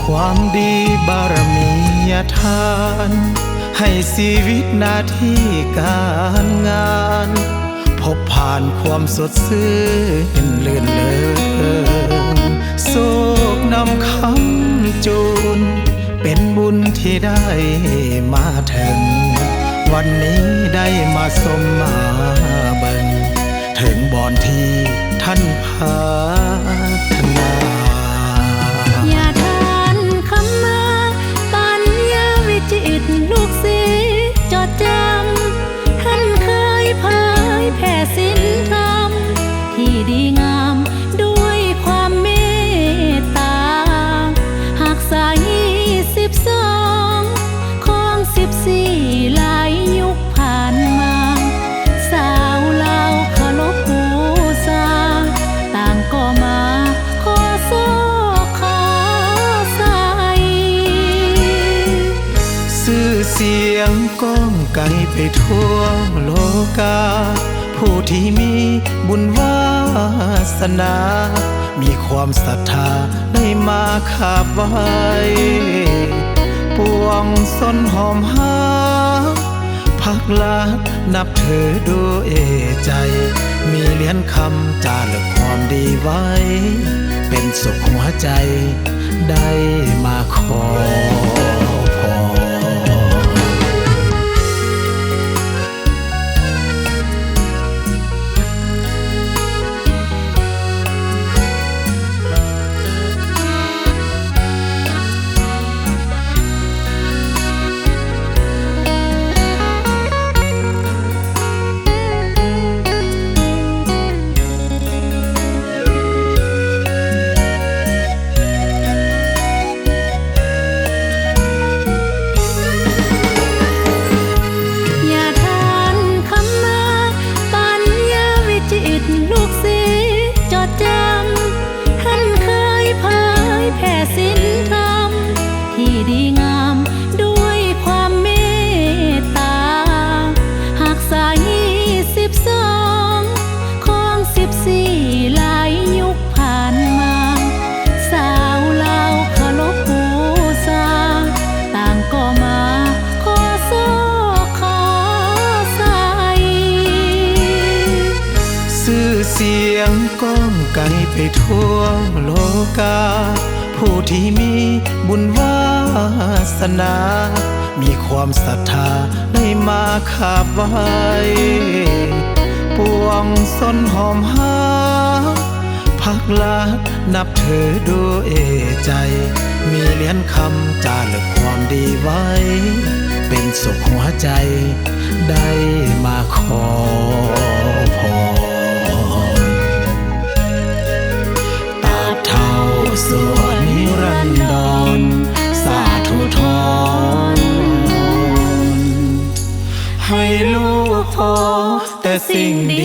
ความดีบารมีทานให้ชีวิตหน้าที่การงานพบผ่านความสดชื่นลื่นเลิงโศกนำคำจูนเป็นบุญที่ได้มาถึงวันนี้ได้มาสมมาเบิ่งถึงบอนที่ท่านพัฒนาอย่าทานคำมาปัญญาวิจิตรลูกศิษย์จดจำท่านเคยเผยแผ่ศีลธรรมที่ดีงามด้วยความเมตตาหากสาย12ของ14หลายยุคผ่านมาสาวลาวเคารพบูชาต่างก็มาขอโศกขอใส่ชื่อเสียงก้องไกลไปทั่วโลกาผู้ที่มีบุญวาสนามีความศรัทธาได้มาขาบไหว้ปวงสนหอมหาพักลักนับถือด้วยใจมีเหรียญคำจารึกความดีไว้เป็นสุขหัวใจได้มาขอพรลูกศิษย์จดจำท่านเคยเผยแผ่ศีลธรรมที่ดีงามด้วยความเมตตาหากสาย12ของ14หลายยุคผ่านมาสาวลาวเคารพบูชาต่างก็มาขอโศกขอใส่ชื่อเสียงก้องไกลไปทั่วโลกาผู้ที่มีบุญวาสนามีความศรัทธาได้มาขาบไหว้ปวงสนหอมหาพักลักนับถือด้วยใจมีเหรียญคำจารึกความดีไว้เป็นสุขหัวใจได้มาขอพรส่วนนิรันดรสาธุทรให้ลูกพอแต่สิ่งดี